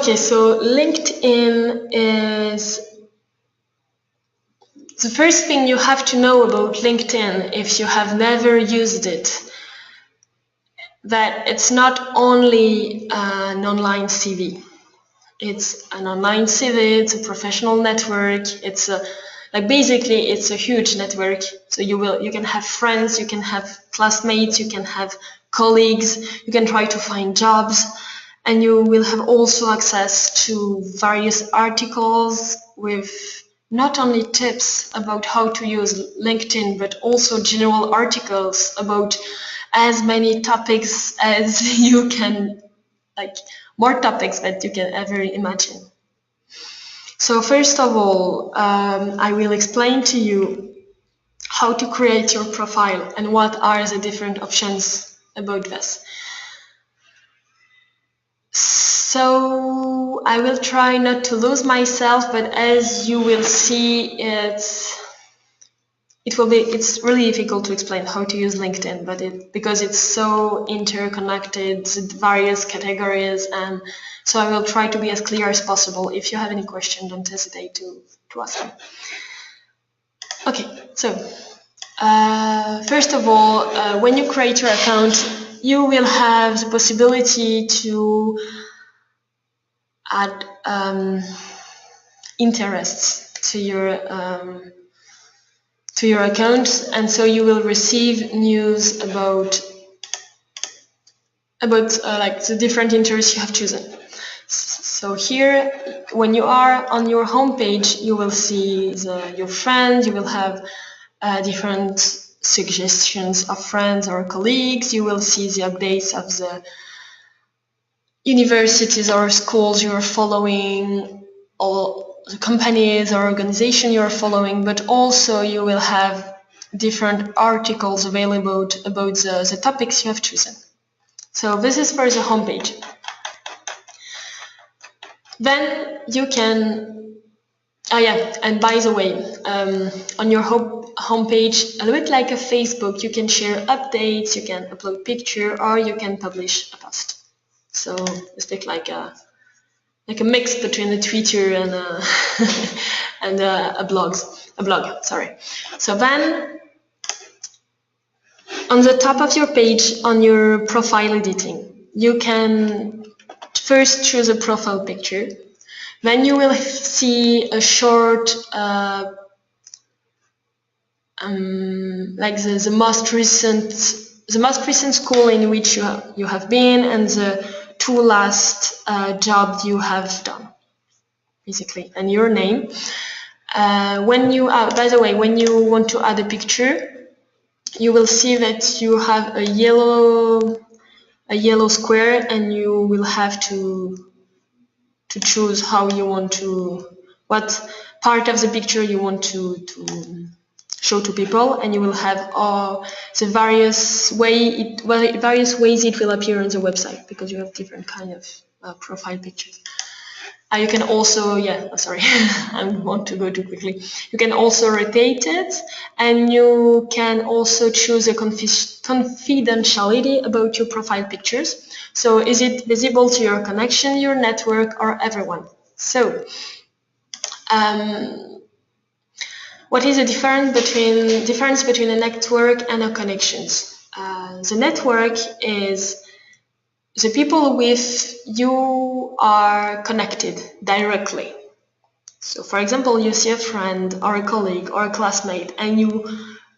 Okay, so LinkedIn is the first thing you have to know about LinkedIn if you have never used it. That it's not only an online CV. It's an online CV. It's a professional network. It's a basically it's a huge network. So you can have friends, you can have classmates, you can have colleagues, you can try to find jobs, and you will have also access to various articles with not only tips about how to use LinkedIn, but also general articles about as many topics as you can, more topics that you can ever imagine. So first of all, I will explain to you how to create your profile and what are the different options about this. So I will try not to lose myself, but as you will see, it's really difficult to explain how to use LinkedIn, but because it's so interconnected with various categories, and so I will try to be as clear as possible. If you have any question, don't hesitate to ask me. Okay, so first of all, when you create your account, you will have the possibility to add interests to your account, and so you will receive news about the different interests you have chosen. So here, when you are on your homepage, you will see your friends. You will have different suggestions of friends or colleagues. You will see the updates of the universities or schools you are following, or the companies or organization you are following, but also you will have different articles available about the topics you have chosen. So this is for the homepage. Then you can, and by the way, on your homepage, a little bit like a Facebook, you can share updates, you can upload picture, or you can publish a post. So it's like a mix between a Twitter and a blog. Sorry. So then, on the top of your page, on your profile editing, you can first choose a profile picture. Then you will see a short, like the most recent school in which you have been, and the 2 last jobs you have done, basically, and your name. When you by the way, when you want to add a picture, you will see that you have a yellow square, and you will have to choose how you want to, what part of the picture you want to show to people, and you will have the various ways it will appear on the website, because you have different kind of profile pictures. You can also, sorry, I want to go too quickly. You can also rotate it, and you can also choose a confidentiality about your profile pictures. So is it visible to your connection, your network, or everyone? So what is the difference between a network and a connections? The network is the people with you are connected directly. So for example, you see a friend or a colleague or a classmate, and you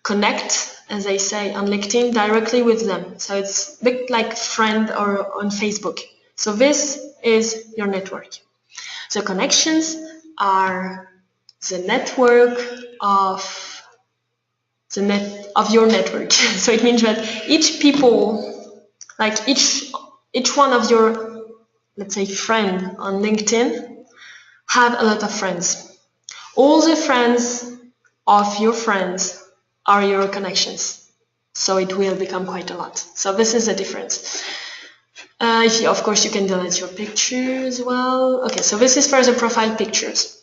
connect, as I say, on LinkedIn directly with them. So it's a bit like friend or on Facebook. So this is your network. The connections are the network of your network. So it means that each people, like each one of your, let's say, friend on LinkedIn have a lot of friends. All the friends of your friends are your connections. So it will become quite a lot. So this is the difference. Of course, you can delete your picture as well. Okay, so this is for the profile pictures.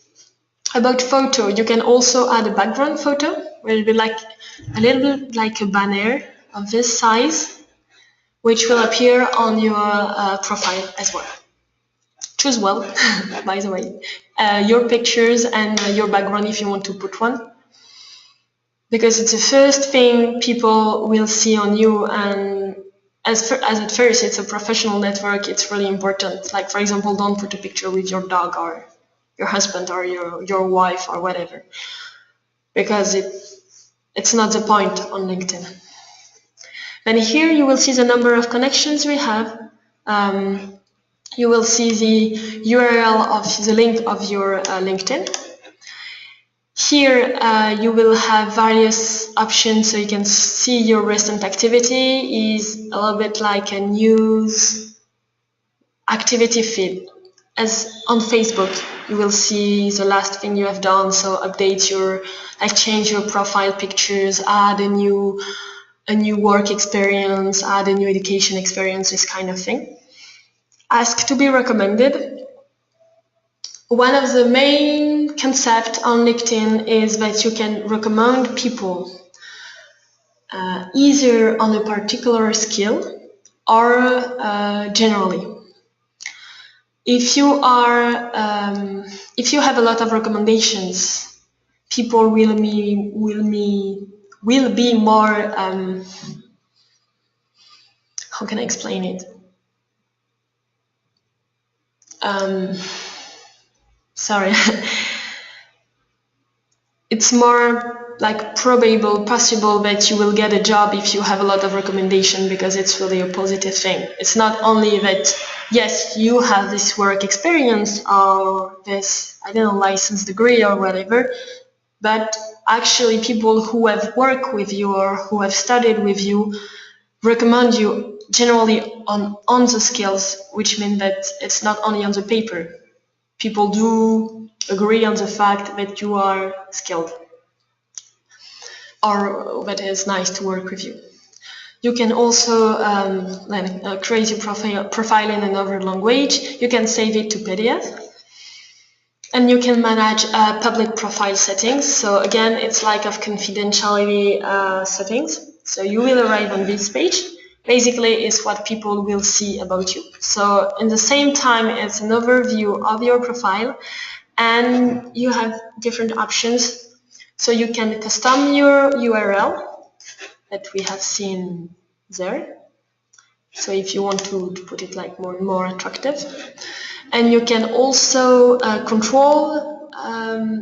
About photo, you can also add a background photo, where it will be like a little bit like a banner of this size, which will appear on your profile as well. choose well, by the way, your pictures and your background if you want to put one, because it's the first thing people will see on you, and as at first it's a professional network, it's really important. Like, for example, don't put a picture with your dog or your husband or your wife or whatever, because it's not the point on LinkedIn. Then here you will see the number of connections we have. You will see the URL of the link of your LinkedIn. Here you will have various options, so you can see your recent activity is a little bit like a news activity feed. As on Facebook, you will see the last thing you have done, so update change your profile pictures, add a new work experience, add a new education experience, this kind of thing. Ask to be recommended. One of the main concepts on LinkedIn is that you can recommend people either on a particular skill or generally. If you have a lot of recommendations, people will be more. How can I explain it? Sorry. It's more like possible that you will get a job if you have a lot of recommendation, because it's really a positive thing. It's not only that, yes, you have this work experience or this, I don't know, license degree or whatever, but actually people who have worked with you or who have studied with you recommend you generally on the skills, which means that it's not only on the paper. People do agree on the fact that you are skilled, or that it's nice to work with you. You can also create your profile in another language. You can save it to PDF. And you can manage public profile settings. So again, it's like of confidentiality settings. So you will arrive on this page. Basically, it's what people will see about you. So in the same time, it's an overview of your profile, and you have different options. So you can custom your URL that we have seen there. So if you want to put it like more attractive. And you can also control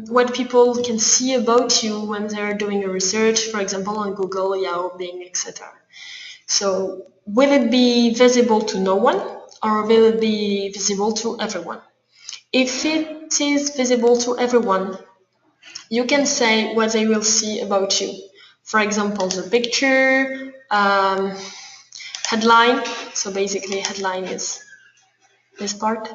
what people can see about you when they're doing a research, for example, on Google, Yahoo, Bing, etc. So will it be visible to no one, or will it be visible to everyone? If it is visible to everyone, you can say what they will see about you. For example, the picture, headline. So basically, headline is this part.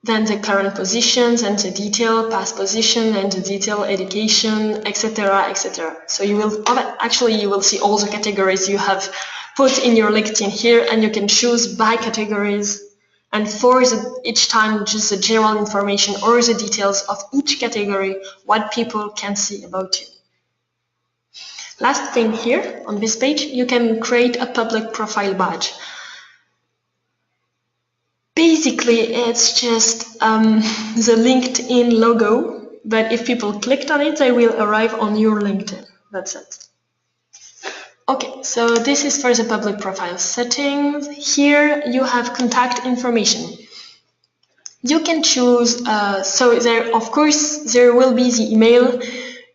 Then the current positions and the detail, past position and the detail, education, etc., etc. So you will see all the categories you have put in your LinkedIn here, and you can choose by categories, and for each time just the general information or the details of each category, what people can see about you. Last thing here on this page, you can create a public profile badge. Basically, it's just the LinkedIn logo, but if people clicked on it, they will arrive on your LinkedIn. That's it. Okay, so this is for the public profile settings. Here you have contact information. You can choose, so there, of course, there will be the email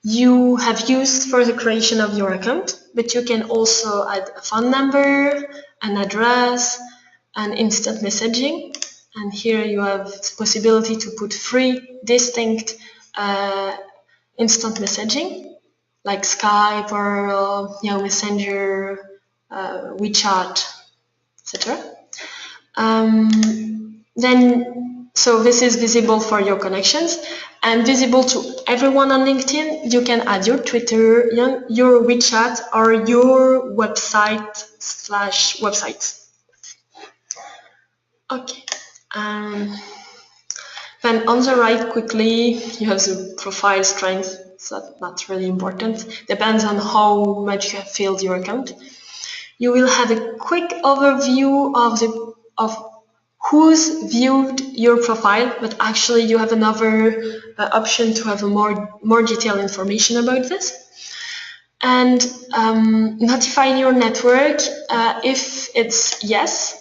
you have used for the creation of your account, but you can also add a phone number, an address, and instant messaging. And here you have the possibility to put 3 distinct instant messaging, like Skype or Yahoo Messenger, WeChat, etc. So this is visible for your connections and visible to everyone on LinkedIn. You can add your Twitter, your WeChat, or your websites. Okay. Then on the right, quickly, you have the profile strength. So that's really important. Depends on how much you have filled your account. You will have a quick overview of the of who's viewed your profile, but actually you have another option to have a more detailed information about this. And notify your network if it's yes.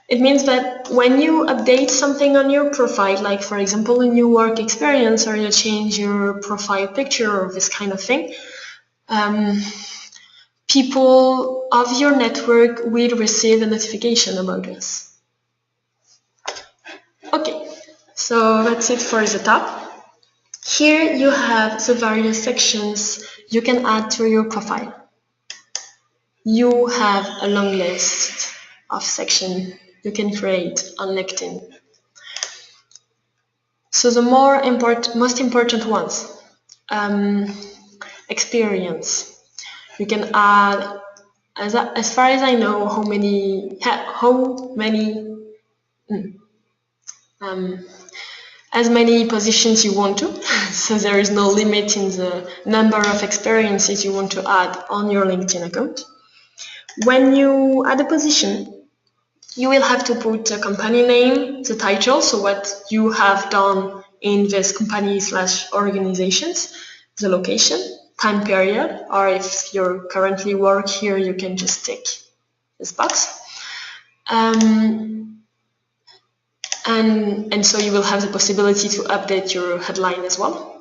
It means that when you update something on your profile, like for example a new work experience, or you change your profile picture or this kind of thing, people of your network will receive a notification about this. Okay, so that's it for the top. Here you have the various sections you can add to your profile. You have a long list of sections you can create on LinkedIn. So the most important ones, experience. You can add, as far as I know, as many positions you want to. So there is no limit in the number of experiences you want to add on your LinkedIn account. When you add a position, you will have to put the company name, the title, so what you have done in this company/organizations, the location, time period, or if you currently work here, you can just tick this box. And so you will have the possibility to update your headline as well.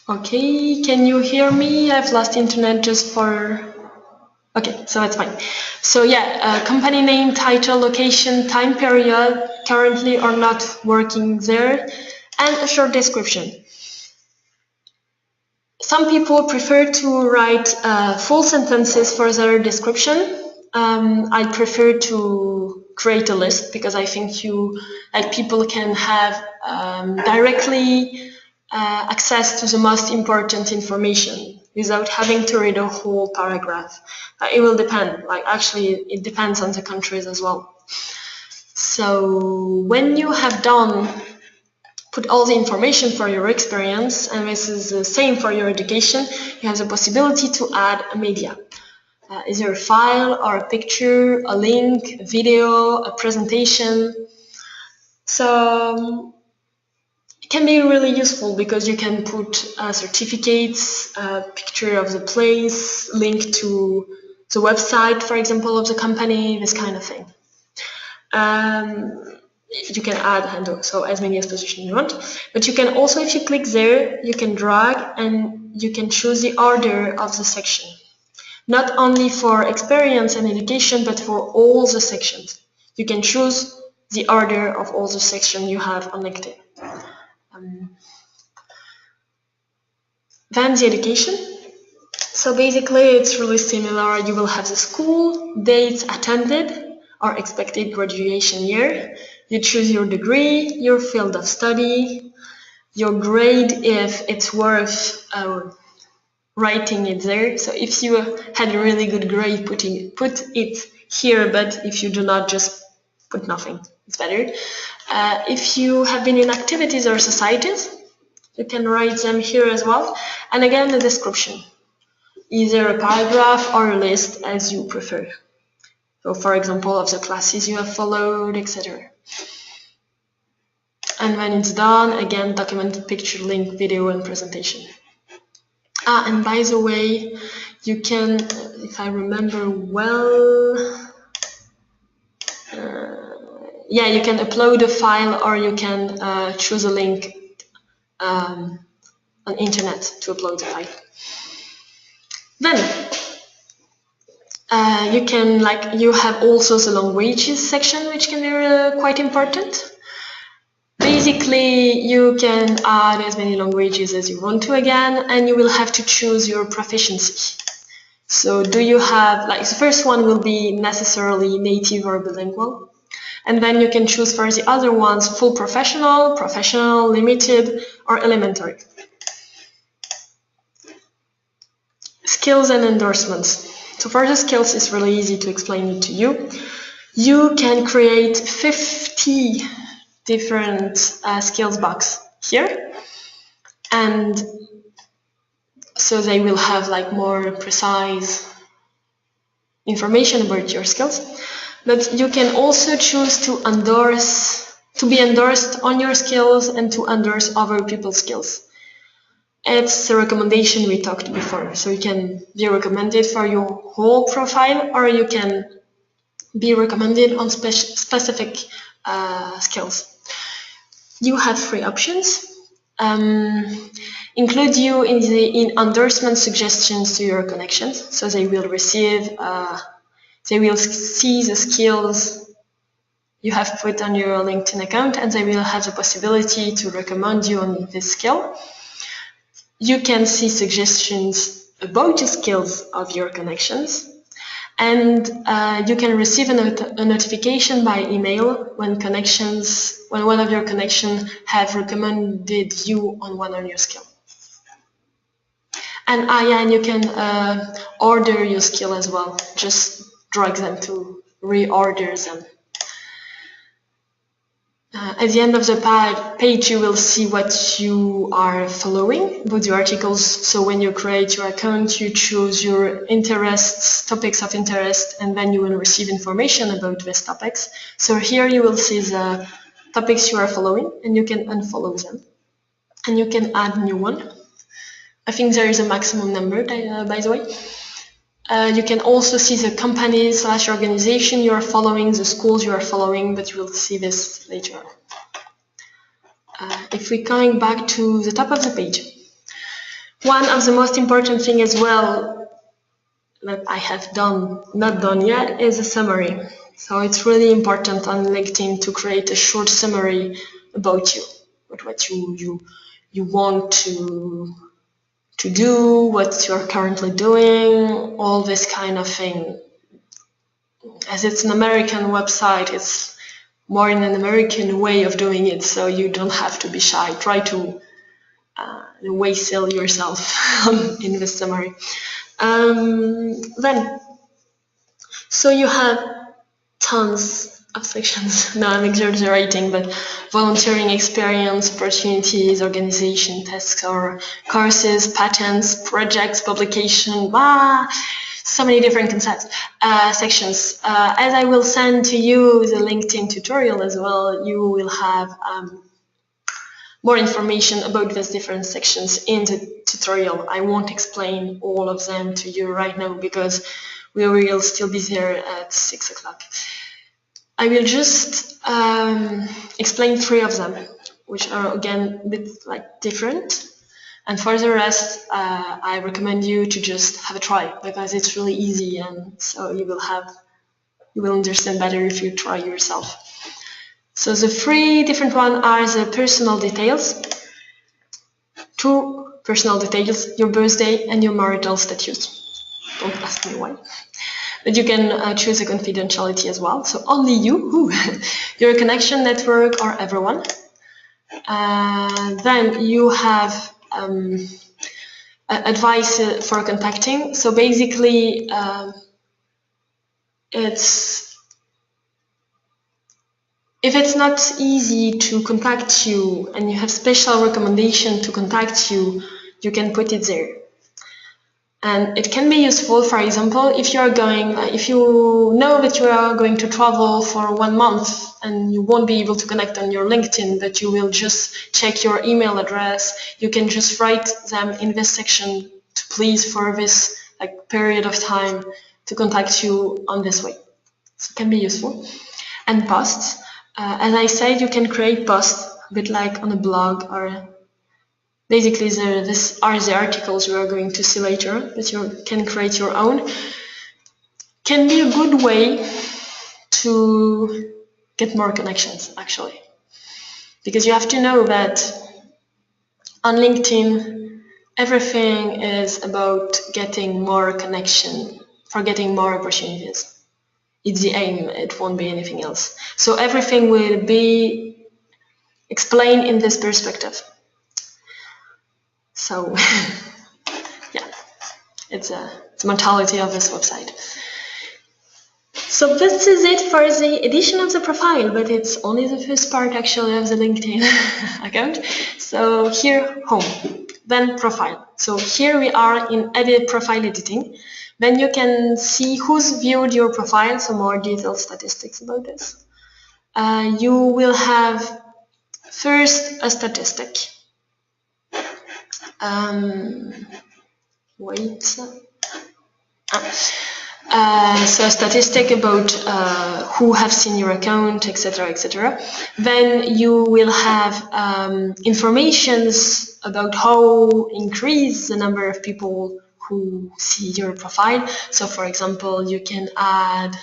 Okay, can you hear me? I've lost internet just for... Okay, so that's fine. So yeah, company name, title, location, time period, currently or not working there, and a short description. Some people prefer to write full sentences for their description. I prefer to create a list because I think people can have directly access to the most important information without having to read a whole paragraph. It will depend. Actually, it depends on the countries as well. So when you have put all the information for your experience, and this is the same for your education, you have the possibility to add a media. Is there a file or a picture, a link, a video, a presentation? So it can be really useful because you can put certificates, a picture of the place, link to the website, for example, of the company, this kind of thing. You can add so as many as positions you want, but you can also, if you click there, you can drag and you can choose the order of the section. Not only for experience and education, but for all the sections. You can choose the order of all the sections you have on LinkedIn. Then the education. So basically it's really similar. You will have the school, dates attended, or expected graduation year. You choose your degree, your field of study, your grade if it's worth writing it there. So if you had a really good grade, put it here, but if you do not, just put nothing. It's better. If you have been in activities or societies, you can write them here as well. And again, the description, either a paragraph or a list as you prefer. So for example, of the classes you have followed, etc. And when it's done, again, document, picture, link, video, and presentation. And by the way, you can, if I remember well, you can upload a file or you can choose a link on internet to upload the file. Then you have also the languages section, which can be quite important. Basically, you can add as many languages as you want to again, and you will have to choose your proficiency. So do you have, the first one will be necessarily native or bilingual, and then you can choose for the other ones full professional, professional, limited, or elementary. Skills and endorsements. So for the skills, it's really easy to explain it to you. You can create 50 different skills box here, and so they will have like more precise information about your skills. But you can also choose to be endorsed on your skills and to endorse other people's skills. It's a recommendation we talked before. So you can be recommended for your whole profile, or you can be recommended on specific skills. You have 3 options. Include you in endorsement suggestions to your connections. So they will receive, they will see the skills you have put on your LinkedIn account, and they will have the possibility to recommend you on this skill. You can see suggestions about the skills of your connections, and you can receive a notification by email when one of your connections have recommended you on one of your skills. And you can order your skill as well. Just drag them to reorder them. At the end of the page, you will see what you are following about the articles. So when you create your account, you choose your interests, topics of interest, and then you will receive information about these topics. So here you will see the topics you are following, and you can unfollow them. And you can add new one. I think there is a maximum number, by the way. You can also see the companies / organization you are following, the schools you are following, but you will see this later. If we're coming back to the top of the page, one of the most important things as well that I have not done yet is a summary. So it's really important on LinkedIn to create a short summary about you, about what you want to do, what you're currently doing, all this kind of thing. As it's an American website, it's more in an American way of doing it, so you don't have to be shy. Try to sell yourself in the summary. So you have tons of sections. No, I'm exaggerating, but volunteering experience, opportunities, organization, tasks or courses, patents, projects, publication, so many different concepts, sections. As I will send to you the LinkedIn tutorial as well, you will have more information about these different sections in the tutorial. I won't explain all of them to you right now because we will still be there at 6 o'clock. I will just explain 3 of them, which are again a bit different. And for the rest, I recommend you to just have a try because it's really easy, and so you will understand better if you try yourself. So the 3 different ones are the personal details, 2 personal details, your birthday and your marital status. Don't ask me why. But you can choose a confidentiality as well. So only you, your connection network or everyone. Then you have advice for contacting. So basically, if it's not easy to contact you and you have special recommendation to contact you, you can put it there. And it can be useful, for example, if you know that you are going to travel for 1 month and you won't be able to connect on your LinkedIn, but you will just check your email address, you can just write them in this section to please for this period of time to contact you on this way. So it can be useful. And posts. As I said, you can create posts a bit like on a blog, or basically these are the articles you are going to see later, but you can create your own. Can be a good way to get more connections, actually. Because you have to know that on LinkedIn, everything is about getting more connection, for getting more opportunities. It's the aim, it won't be anything else. So everything will be explained in this perspective. So, yeah, it's the mentality of this website. So this is it for the edition of the profile, but it's only the first part actually of the LinkedIn account. So here, home. Then profile. So here we are in edit profile editing. Then you can see who's viewed your profile, so more detailed statistics about this. You will have first a statistic. So a statistic about who have seen your account, etc., etc. Then you will have informations about how increase the number of people who see your profile. So, for example, you can add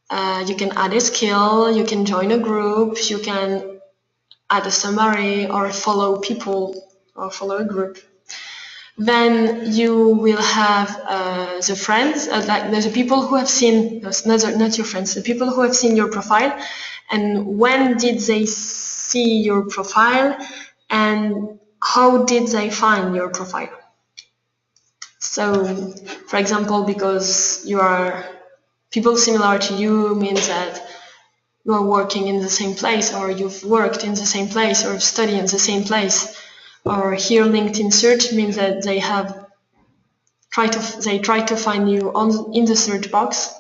a skill, you can join a group, you can add a summary, or follow people, or follow a group. Then you will have the friends, like the people who have seen, not your friends, the people who have seen your profile, and when did they see your profile, and how did they find your profile. So, for example, because you are people similar to you means that you are working in the same place, or you've worked in the same place, or study in the same place. Or here LinkedIn search means that they try to find you in the search box,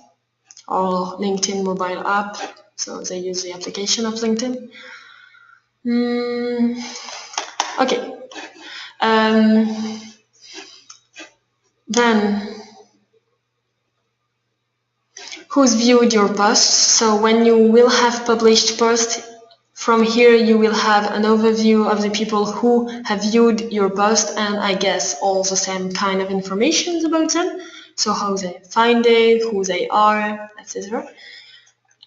or LinkedIn mobile app, so they use the application of LinkedIn. Okay. Then who's viewed your posts? So when you will have published posts, from here you will have an overview of the people who have viewed your post, and I guess all the same kind of information about them. So how they find it, who they are, etc.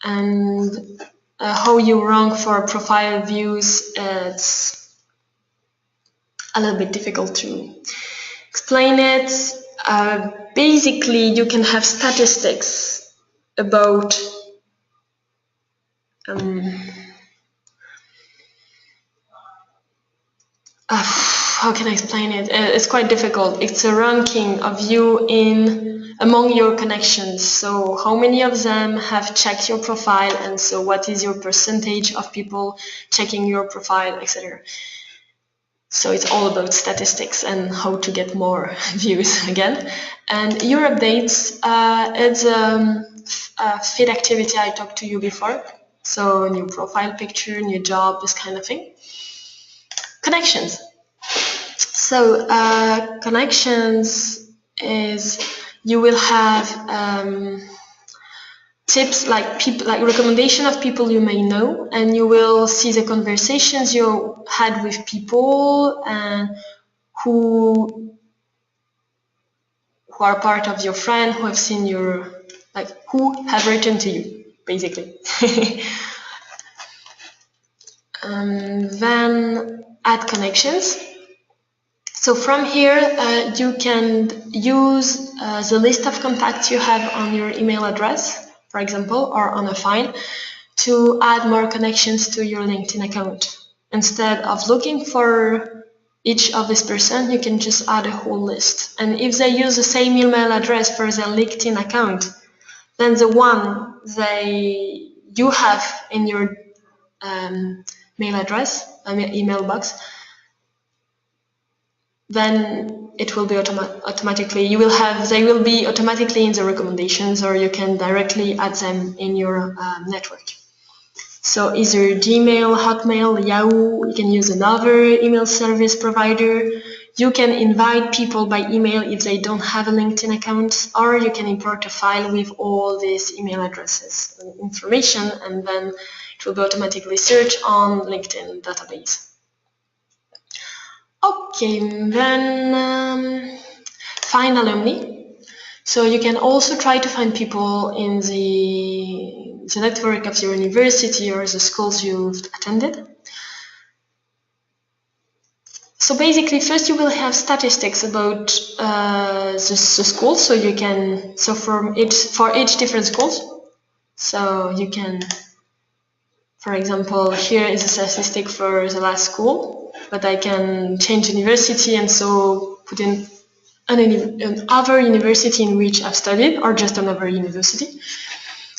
And how you rank for profile views, it's a little bit difficult to explain it. Basically, you can have statistics about how can I explain it? It's quite difficult. It's a ranking of you among your connections. So how many of them have checked your profile, and so what is your percentage of people checking your profile, etc. So it's all about statistics and how to get more views again. And your updates, it's a feed activity I talked to you before. So new profile picture, new job, this kind of thing. Connections. So connections is you will have tips like recommendation of people you may know, and you will see the conversations you had with people who are part of your friend, who have seen who have written to you, basically. Then add connections. So from here, you can use the list of contacts you have on your email address, for example, or on a file, to add more connections to your LinkedIn account. Instead of looking for each of this person, you can just add a whole list. And if they use the same email address for their LinkedIn account, then the one you have in your email box, then it will be automatically, they will be automatically in the recommendations, or you can directly add them in your network. So either Gmail, Hotmail, Yahoo, you can use another email service provider. You can invite people by email if they don't have a LinkedIn account, or you can import a file with all these email addresses and information, and then it will be automatically searched on LinkedIn database. Okay, then find alumni. So you can also try to find people in the network of your university or the schools you've attended. So basically, first you will have statistics about the school. So you can for each different schools. So you can, for example, here is a statistic for the last school, but I can change university and so put in another university in which I've studied, or just another university.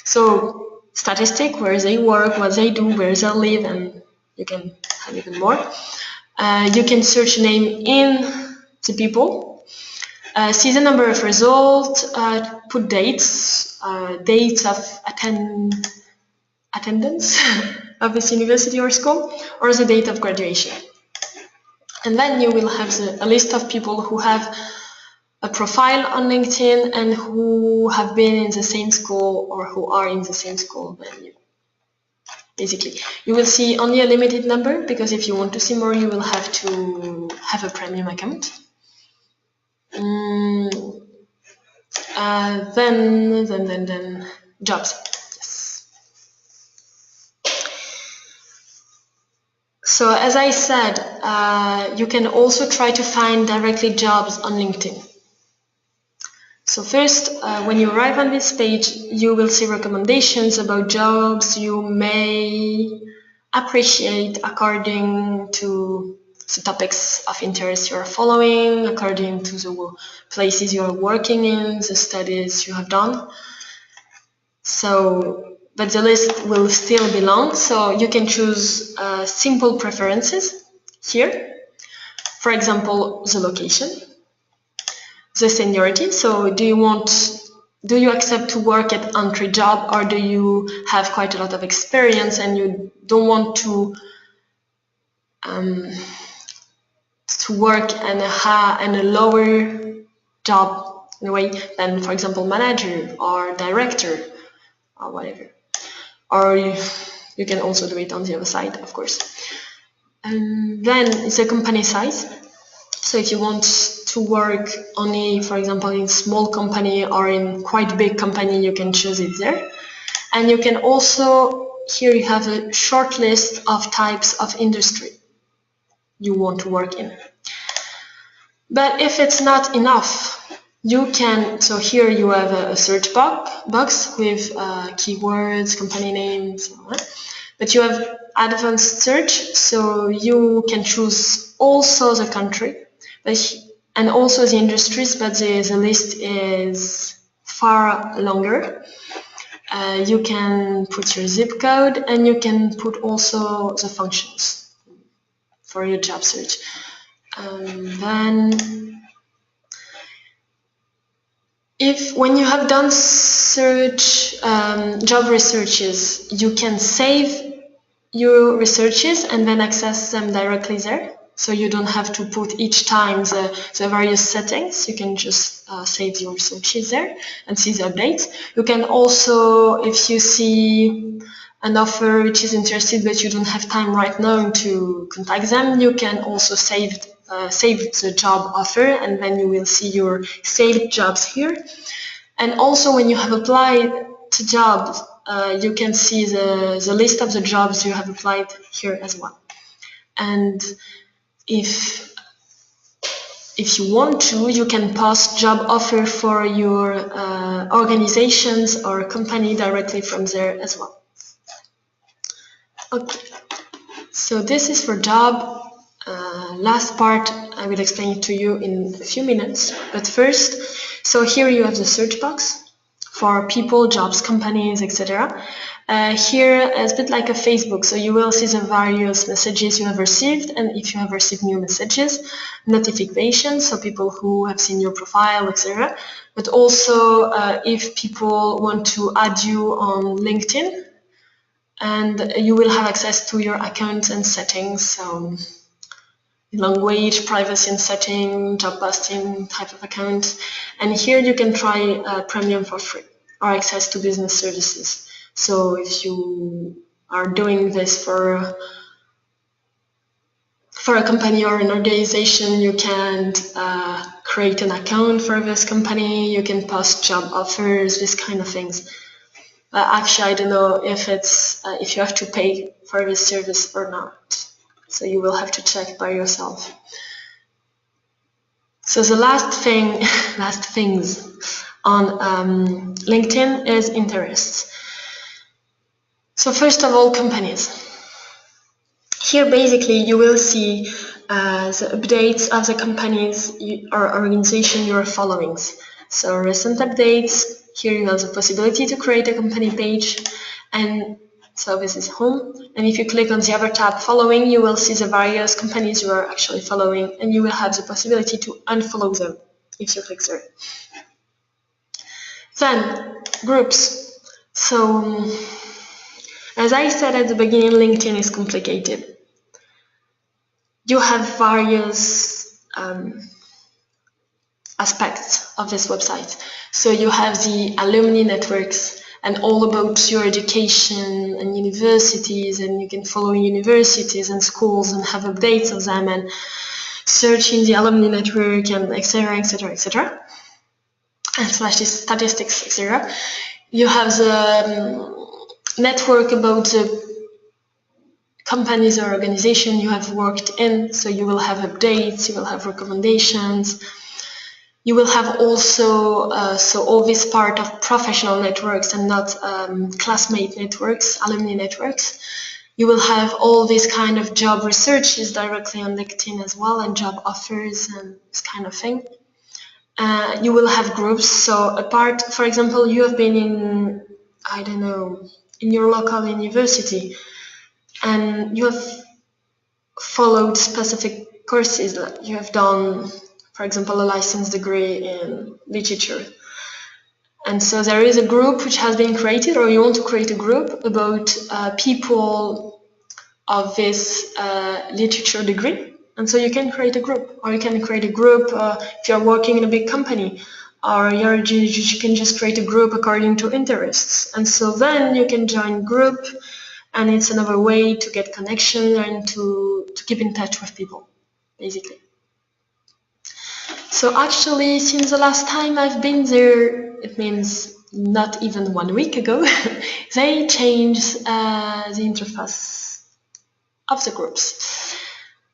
So statistic, where they work, what they do, where they live, and you can have even more. You can search a name in the people, see the number of results, put dates, dates of attendance of this university or school, or the date of graduation. And then you will have a list of people who have a profile on LinkedIn and who have been in the same school or who are in the same school than you. Basically, you will see only a limited number, because if you want to see more, you will have to have a premium account. Then jobs. Yes. So as I said, you can also try to find directly jobs on LinkedIn. So first, when you arrive on this page, you will see recommendations about jobs you may appreciate according to the topics of interest you are following, according to the places you are working in, the studies you have done. So, but the list will still be long, so you can choose simple preferences here. For example, the location. The seniority, so do you accept to work at entry job, or do you have quite a lot of experience and you don't want to work in a lower job in a way than, for example, manager or director or whatever, or you can also do it on the other side, of course. And then it's the company size. So if you want to work only, for example, in small company or in quite big company, you can choose it there. And you can also, here you have a short list of types of industry you want to work in. But if it's not enough, you can, so here you have a search box with keywords, company names, but you have advanced search, so you can choose also the country, and also the industries, but the list is far longer. You can put your zip code, and you can put also the functions for your job search. Then, when you have done job researches, you can save your researches and then access them directly there. So you don't have to put each time the various settings. You can just save your researches there and see the updates. You can also, if you see an offer which is interested but you don't have time right now to contact them, you can also save the job offer, and then you will see your saved jobs here. And also when you have applied to jobs, you can see the list of the jobs you have applied here as well. And if you want to, you can post job offer for your organizations or company directly from there as well. Okay, so this is for job. Last part I will explain it to you in a few minutes, but first, so here you have the search box for people, jobs, companies, etc. Here is a bit like a Facebook, so you will see the various messages you have received, and if you have received new messages, notifications, so people who have seen your profile, etc. But also if people want to add you on LinkedIn, and you will have access to your accounts and settings, so language, privacy and setting, job posting type of account. And here you can try premium for free or access to business services. So if you are doing this for a company or an organization, you can create an account for this company, you can post job offers, this kind of things. Actually, I don't know if if you have to pay for this service or not. So you will have to check by yourself. So the last things on LinkedIn is interests. So first of all, companies. Here basically you will see the updates of the companies or organization you are following. So recent updates, here you have the possibility to create a company page, and So this is home, and if you click on the other tab, following, you will see the various companies you are actually following, and you will have the possibility to unfollow them if you click there. Then, groups. So, as I said at the beginning, LinkedIn is complicated. You have various aspects of this website. So you have the alumni networks, and all about your education and universities, and you can follow universities and schools and have updates of them and search in the alumni network and etc, etc, etc, and slash statistics, etc. You have the network about the companies or organization you have worked in, so you will have updates, you will have recommendations. You will have also, so all this part of professional networks and not classmate networks, alumni networks. You will have all these kind of job researches directly on LinkedIn as well, and job offers and this kind of thing. You will have groups, so apart, for example, you have been in, I don't know, in your local university, and you have followed specific courses that you have done, for example, a license degree in literature. And so there is a group which has been created, or you want to create a group about people of this literature degree. And so you can create a group, or you can create a group if you're working in a big company, or you can just create a group according to interests. And so then you can join group, and it's another way to get connection and to keep in touch with people, basically. So actually, since the last time I've been there, it means not even 1 week ago, they changed the interface of the groups.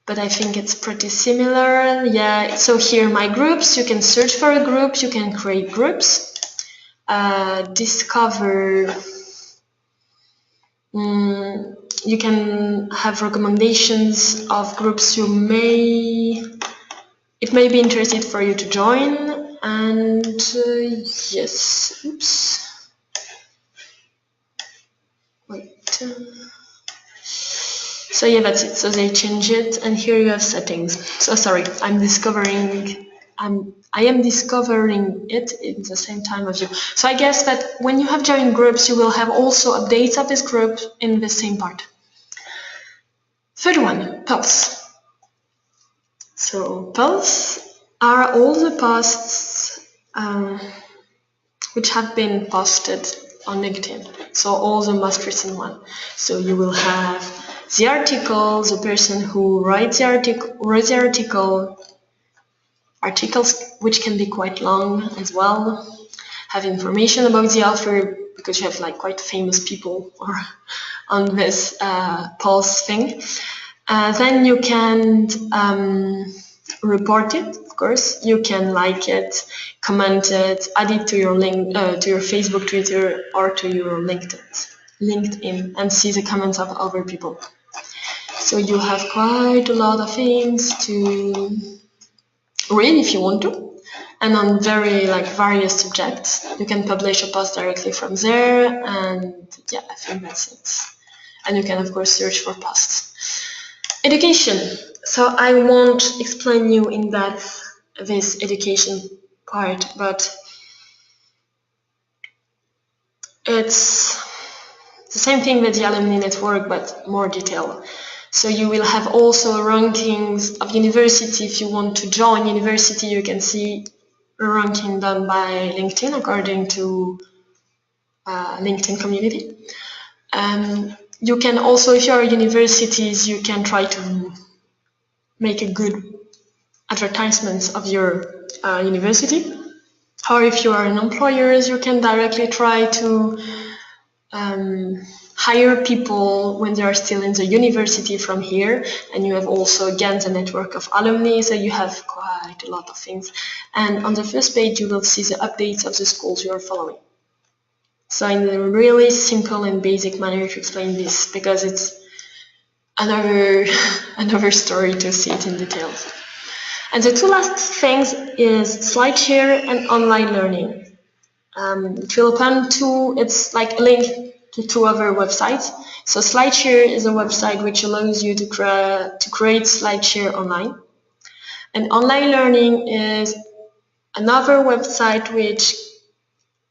But I think it's pretty similar. Yeah, so here my groups, you can search for a group, you can create groups, discover, you can have recommendations of groups it may be interested for you to join, and yes, oops, wait, so yeah, that's it. So they change it, and here you have settings. So sorry, I am discovering it in the same time as you. So I guess that when you have joined groups, you will have also updates of this group in the same part. Third one, posts. So posts are all the posts which have been posted on LinkedIn. So all the most recent one. So you will have the article, the person who wrote the article, articles which can be quite long as well, have information about the author, because you have like quite famous people on this post thing. Then you can report it, of course. You can like it, comment it, add it to your link, to your Facebook, Twitter, or to your LinkedIn, and see the comments of other people. So you have quite a lot of things to read if you want to, and on very various subjects. You can publish a post directly from there, and yeah, I think that's it. And you can of course search for posts. Education. So I won't explain you in depth this education part, but it's the same thing with the alumni network, but more detail. So you will have also rankings of university. If you want to join university, you can see a ranking done by LinkedIn according to LinkedIn community. You can also, if you are universities, you can try to make a good advertisements of your university. Or if you are an employer, you can directly try to hire people when they are still in the university from here. And you have also, again, the network of alumni, so you have quite a lot of things. And on the first page, you will see the updates of the schools you are following. So in a really simple and basic manner to explain this, because it's another story to see it in details. And the two last things is SlideShare and online learning. It will append to, it's like a link to two other websites. So SlideShare is a website which allows you to create SlideShare online. And Online Learning is another website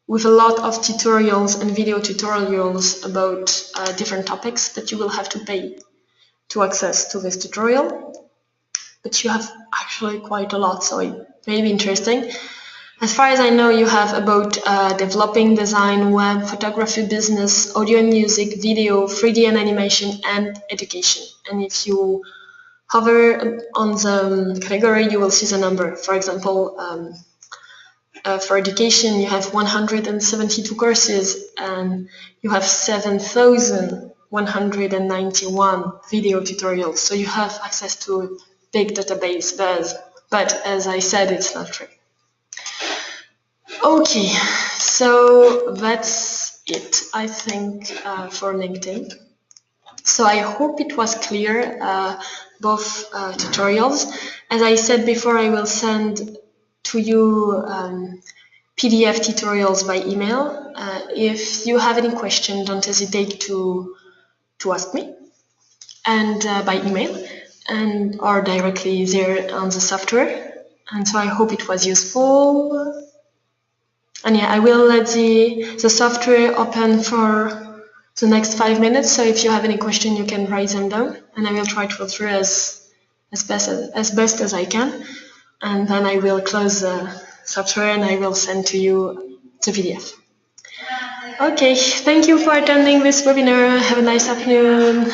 with a lot of tutorials and video tutorials about different topics that you will have to pay to access to this tutorial. But you have actually quite a lot, so it may be interesting. As far as I know, you have about developing, design, web, photography, business, audio and music, video, 3D and animation, and education. And if you hover on the category, you will see the number. For example, for education, you have 172 courses, and you have 7,191 video tutorials. So you have access to a big database, but as I said, it's not free. Okay, so that's it, I think, for LinkedIn. So I hope it was clear, both tutorials. As I said before, I will send to you PDF tutorials by email. If you have any question, don't hesitate to ask me, and by email, or directly there on the software. And so I hope it was useful. And yeah, I will let the software open for the next 5 minutes. So if you have any question, you can write them down, and I will try to answer as best as I can. And then I will close the software and I will send to you the PDF. Okay, thank you for attending this webinar. Have a nice afternoon.